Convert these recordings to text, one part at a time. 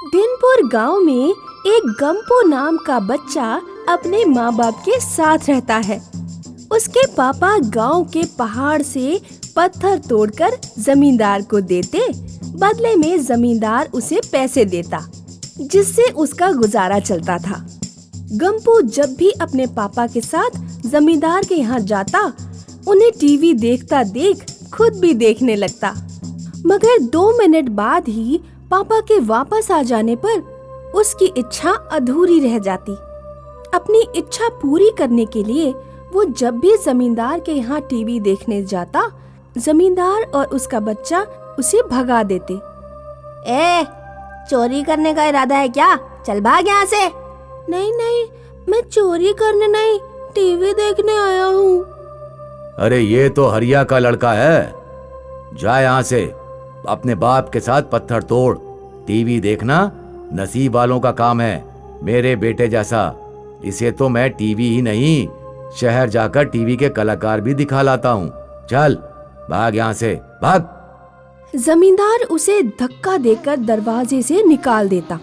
दिनपुर गांव में एक गंपू नाम का बच्चा अपने माँ बाप के साथ रहता है। उसके पापा गांव के पहाड़ से पत्थर तोड़कर जमींदार को देते, बदले में जमींदार उसे पैसे देता, जिससे उसका गुजारा चलता था। गंपू जब भी अपने पापा के साथ जमींदार के यहाँ जाता, उन्हें टीवी देखता देख खुद भी देखने लगता। मगर 2 मिनट बाद ही पापा के वापस आ जाने पर उसकी इच्छा अधूरी रह जाती। अपनी इच्छा पूरी करने के लिए वो जब भी जमींदार के यहाँ टीवी देखने जाता, जमींदार और उसका बच्चा उसे भगा देते। चोरी करने का इरादा है क्या? चल भाग यहाँ से। नहीं नहीं, मैं चोरी करने नहीं, टीवी देखने आया हूँ। अरे ये तो हरिया का लड़का है, जा यहाँ से। अपने बाप के साथ पत्थर तोड़। टीवी देखना नसीब वालों का काम है, मेरे बेटे जैसा। इसे तो मैं टीवी ही नहीं, शहर जाकर टीवी के कलाकार भी दिखा लाता हूँ। चल भाग यहाँ से, भाग। जमींदार उसे धक्का देकर दरवाजे से निकाल देता।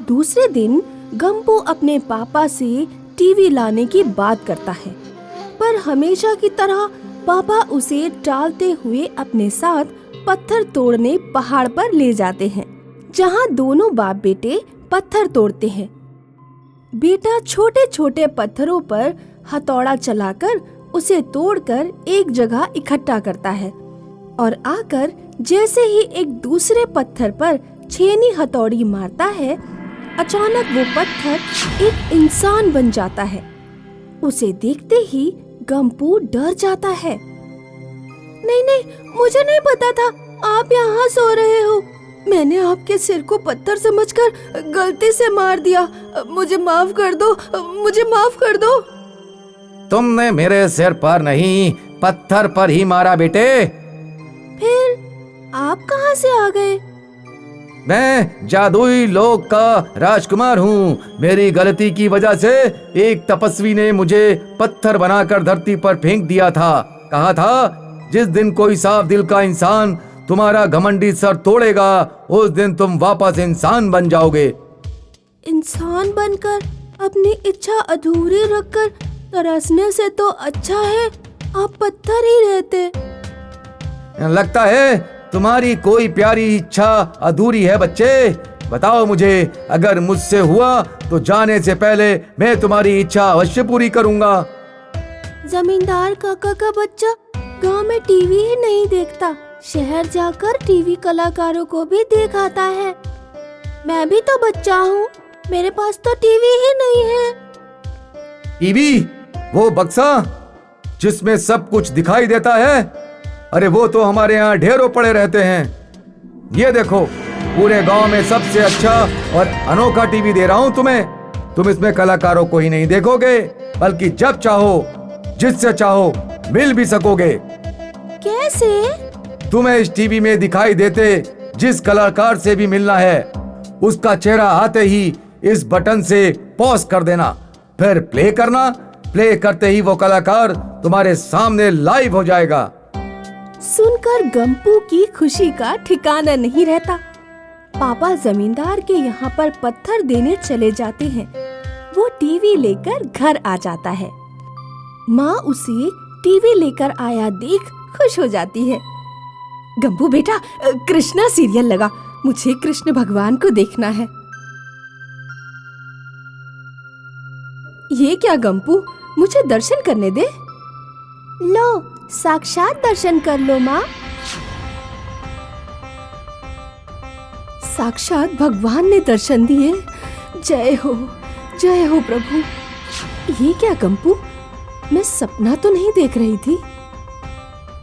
दूसरे दिन गंपू अपने पापा से टीवी लाने की बात करता है, पर हमेशा की तरह पापा उसे टालते हुए अपने साथ पत्थर तोड़ने पहाड़ पर ले जाते हैं, जहाँ दोनों बाप बेटे पत्थर तोड़ते हैं। बेटा छोटे छोटे पत्थरों पर हथौड़ा चलाकर उसे तोड़कर एक जगह इकट्ठा करता है और आकर जैसे ही एक दूसरे पत्थर पर छेनी हथौड़ी मारता है, अचानक वो पत्थर एक इंसान बन जाता है। उसे देखते ही गंपू डर जाता है। नहीं नहीं, मुझे नहीं पता था आप यहाँ सो रहे हो। मैंने आपके सिर को पत्थर समझकर गलती से मार दिया। मुझे माफ कर दो, मुझे माफ कर दो। तुमने मेरे सिर पर नहीं, पत्थर पर ही मारा बेटे। फिर आप कहाँ से आ गए? मैं जादुई लोक का राजकुमार हूँ। मेरी गलती की वजह से एक तपस्वी ने मुझे पत्थर बनाकर धरती पर फेंक दिया था। कहा था जिस दिन कोई साफ दिल का इंसान तुम्हारा घमंडी सर तोड़ेगा, उस दिन तुम वापस इंसान बन जाओगे। इंसान बनकर अपनी इच्छा अधूरी रखकर तरसने से तो अच्छा है आप पत्थर ही रहते। लगता है तुम्हारी कोई प्यारी इच्छा अधूरी है बच्चे। बताओ मुझे, अगर मुझसे हुआ तो जाने से पहले मैं तुम्हारी इच्छा अवश्य पूरी करूंगा। जमींदार काका का बच्चा गांव में टीवी ही नहीं देखता, शहर जाकर टीवी कलाकारों को भी देख आता है। मैं भी तो बच्चा हूँ, मेरे पास तो टीवी ही नहीं है। टीवी? वो बक्सा जिसमें सब कुछ दिखाई देता है? अरे वो तो हमारे यहाँ ढेरों पड़े रहते हैं। ये देखो, पूरे गांव में सबसे अच्छा और अनोखा टीवी दे रहा हूँ तुम्हें। तुम इसमें कलाकारों को ही नहीं देखोगे, बल्कि जब चाहो, जिससे चाहो मिल भी सकोगे। कैसे? तुम्हें इस टीवी में दिखाई देते जिस कलाकार से भी मिलना है, उसका चेहरा आते ही इस बटन से पॉज कर देना, फिर प्ले करना। प्ले करते ही वो कलाकार तुम्हारे सामने लाइव हो जाएगा। सुनकर गंपू की खुशी का ठिकाना नहीं रहता। पापा जमींदार के यहाँ पर पत्थर देने चले जाते हैं। वो टीवी लेकर घर आ जाता है। माँ उसे टीवी लेकर आया देख खुश हो जाती है। गंपू बेटा, कृष्णा सीरियल लगा, मुझे कृष्ण भगवान को देखना है। ये क्या गंपू, मुझे दर्शन करने दे। लो, साक्षात दर्शन कर लो माँ। साक्षात भगवान ने दर्शन दिए। जय हो प्रभु। ये क्या गंपू, मैं सपना तो नहीं देख रही थी?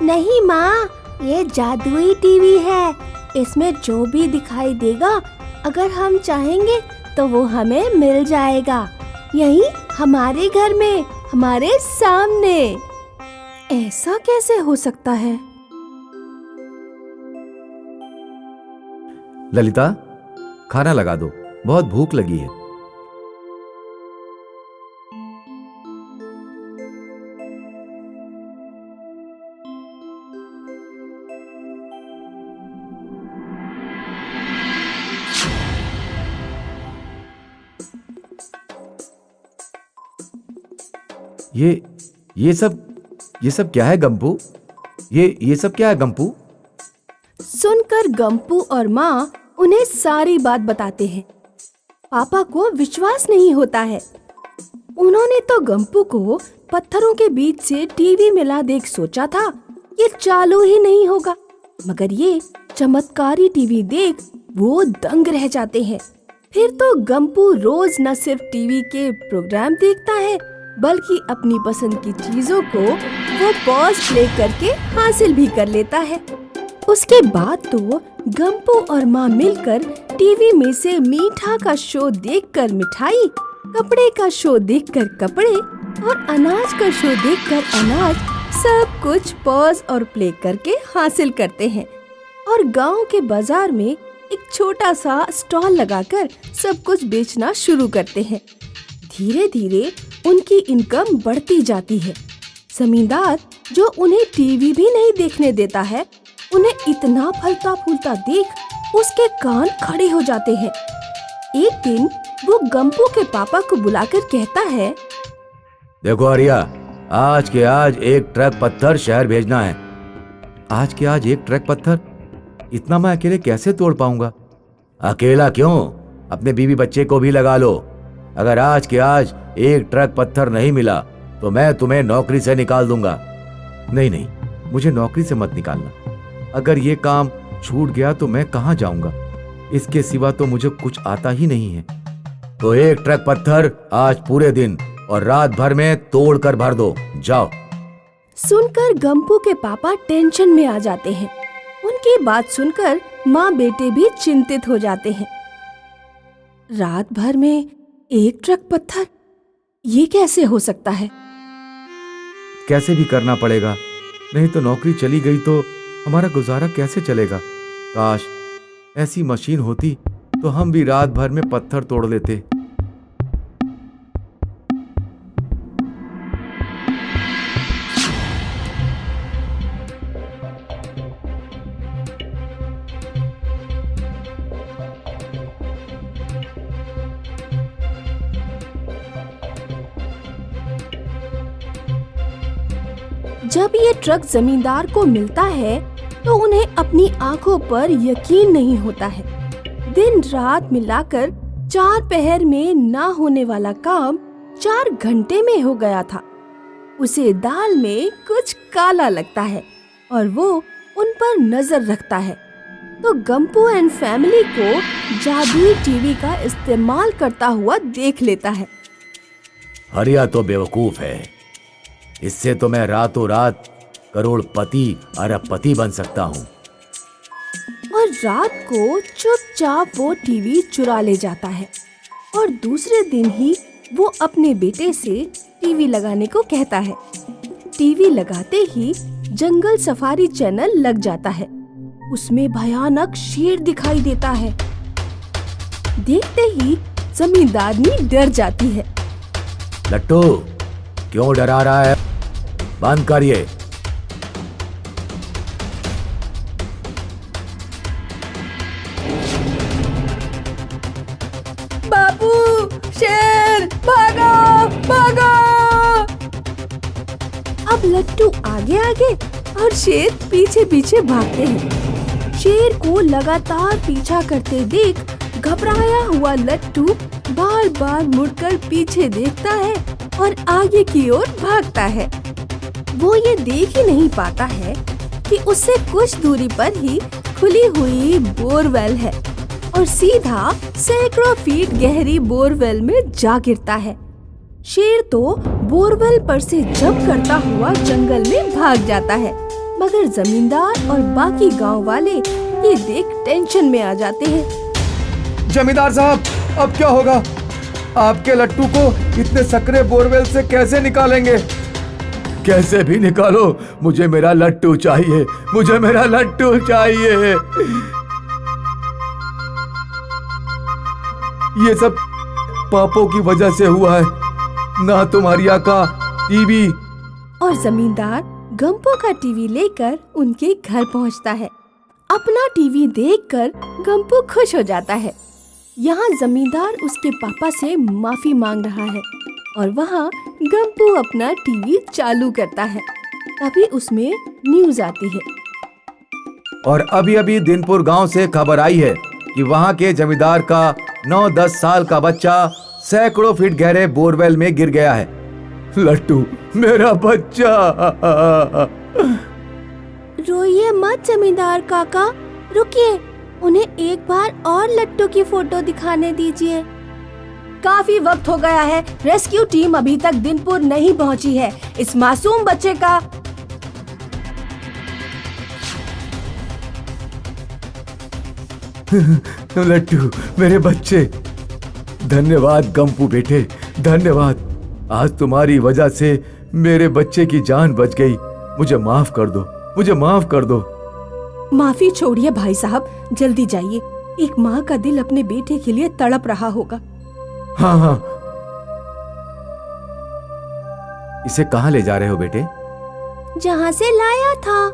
नहीं माँ, ये जादुई टीवी है। इसमें जो भी दिखाई देगा, अगर हम चाहेंगे तो वो हमें मिल जाएगा, यही हमारे घर में, हमारे सामने। ऐसा कैसे हो सकता है? ललिता, खाना लगा दो, बहुत भूख लगी है। ये ये सब क्या है गंपू? ये सब क्या है गंपू? सुनकर गंपू और माँ उन्हें सारी बात बताते हैं। पापा को विश्वास नहीं होता है। उन्होंने तो गंपू को पत्थरों के बीच से टीवी मिला देख सोचा था ये चालू ही नहीं होगा, मगर ये चमत्कारी टीवी देख वो दंग रह जाते हैं। फिर तो गंपू रोज न सिर्फ टीवी के प्रोग्राम देखता है, बल्कि अपनी पसंद की चीजों को वो पॉज प्ले करके हासिल भी कर लेता है। उसके बाद तो गंपू और माँ मिलकर टीवी में से मीठा का शो देखकर मिठाई, कपड़े का शो देखकर कपड़े और अनाज का शो देखकर अनाज सब कुछ पॉज और प्ले करके हासिल करते हैं और गांव के बाजार में एक छोटा सा स्टॉल लगाकर सब कुछ बेचना शुरू करते हैं। धीरे धीरे उनकी इनकम बढ़ती जाती है। जमींदार जो उन्हें टीवी भी नहीं देखने देता है, उन्हें इतना फलता फूलता देख उसके कान खड़े हो जाते हैं। एक दिन वो गंपू के पापा को बुलाकर कहता है, देखो आर्या, आज के आज एक ट्रक पत्थर शहर भेजना है। आज के आज एक ट्रक पत्थर? इतना मैं अकेले कैसे तोड़ पाऊंगा? अकेला क्यों, अपने बीवी बच्चे को भी लगा लो। अगर आज के आज एक ट्रक पत्थर नहीं मिला तो मैं तुम्हें नौकरी से निकाल दूंगा। नहीं, मुझे नौकरी से मत निकालना। अगर ये काम छूट गया तो मैं कहाँ जाऊंगा? इसके सिवा तो मुझे कुछ आता ही नहीं है। तो एक ट्रक पत्थर आज पूरे दिन और रात भर में तोड़ कर भर दो, जाओ। सुनकर गंपू के पापा टेंशन में आ जाते हैं। उनकी बात सुनकर माँ बेटे भी चिंतित हो जाते हैं। रात भर में एक ट्रक पत्थर, ये कैसे हो सकता है? कैसे भी करना पड़ेगा, नहीं तो नौकरी चली गई तो हमारा गुजारा कैसे चलेगा? काश ऐसी मशीन होती तो हम भी रात भर में पत्थर तोड़ लेते। जब ये ट्रक जमींदार को मिलता है तो उन्हें अपनी आंखों पर यकीन नहीं होता है। दिन रात मिलाकर 4 पहर में ना होने वाला काम 4 घंटे में हो गया था। उसे दाल में कुछ काला लगता है और वो उन पर नजर रखता है तो गंपू एंड फैमिली को जादुई टीवी का इस्तेमाल करता हुआ देख लेता है। हरिया तो बेवकूफ है, इससे तो मैं रातों रात करोड़पति अरबपति बन सकता हूँ। और रात को चुपचाप वो टीवी चुरा ले जाता है और दूसरे दिन ही वो अपने बेटे से टीवी लगाने को कहता है। टीवी लगाते ही जंगल सफारी चैनल लग जाता है। उसमें भयानक शेर दिखाई देता है। देखते ही जमींदारनी डर जाती है। लट्टू, क्यों डरा रहा है? बंद करिए। बाबू, शेर, भागो, भागो! अब लट्टू आगे आगे और शेर पीछे पीछे भागते हैं। शेर को लगातार पीछा करते देख घबराया हुआ लट्टू बार बार मुड़कर पीछे देखता है और आगे की ओर भागता है। वो ये देख ही नहीं पाता है कि उससे कुछ दूरी पर ही खुली हुई बोरवेल है और सीधा सैकड़ों फीट गहरी बोरवेल में जा गिरता है। शेर तो बोरवेल पर से जंप करता हुआ जंगल में भाग जाता है, मगर जमींदार और बाकी गांव वाले ये देख टेंशन में आ जाते हैं। जमींदार साहब, अब क्या होगा? आपके लट्टू को इतने सकरे बोरवेल से कैसे निकालेंगे? कैसे भी निकालो, मुझे मेरा लट्टू चाहिए, मुझे मेरा लट्टू चाहिए। ये सब पापों की वजह से हुआ है, ना तुम्हारी आका टीवी। और जमींदार गंपू का टीवी लेकर उनके घर पहुंचता है। अपना टीवी देखकर गंपू खुश हो जाता है। यहाँ जमींदार उसके पापा से माफी मांग रहा है और वहाँ गंपू अपना टीवी चालू करता है। तभी उसमें न्यूज आती है। और अभी अभी दिनपुर गांव से खबर आई है कि वहां के जमींदार का 9-10 साल का बच्चा सैकड़ों फीट गहरे बोरवेल में गिर गया है। लट्टू, मेरा बच्चा। रोइए मत जमींदार काका, रुकिए, उन्हें एक बार और लट्टू की फोटो दिखाने दीजिए। काफी वक्त हो गया है, रेस्क्यू टीम अभी तक दिनपुर नहीं पहुंची है। इस मासूम बच्चे का लट्टू, मेरे बच्चे। धन्यवाद गंपू बेटे, धन्यवाद। आज तुम्हारी वजह से मेरे बच्चे की जान बच गई। मुझे माफ कर दो, मुझे माफ कर दो। माफी छोड़िए भाई साहब, जल्दी जाइए। एक माँ का दिल अपने बेटे के लिए तड़प रहा होगा। हाँ हाँ। इसे कहाँ ले जा रहे हो बेटे? जहाँ से लाया था।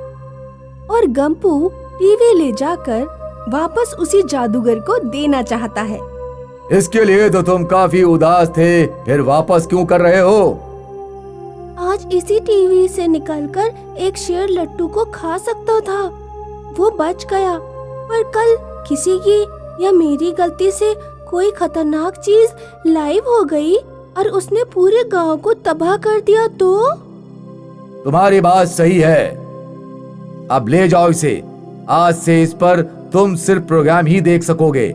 और गंपू टीवी ले जाकर वापस उसी जादूगर को देना चाहता है। इसके लिए तो तुम काफी उदास थे, फिर वापस क्यों कर रहे हो? आज इसी टीवी से निकलकर एक शेर लट्टू को खा सकता था, वो बच गया। पर कल किसी की या मेरी गलती से कोई खतरनाक चीज लाइव हो गई और उसने पूरे गांव को तबाह कर दिया तो? तुम्हारी बात सही है। अब ले जाओ इसे। आज से इस पर तुम सिर्फ प्रोग्राम ही देख सकोगे।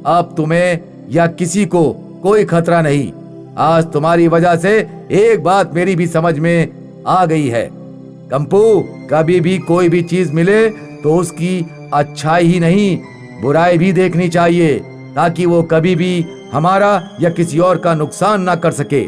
अब तुम्हें या किसी को कोई खतरा नहीं। आज तुम्हारी वजह से एक बात मेरी भी समझ में आ गई है। गंपू, कभी भी कोई भी चीज मिले तो उसकी अच्छाई ही नहीं, बुराई भी देखनी चाहिए, ताकि वो कभी भी हमारा या किसी और का नुकसान ना कर सके।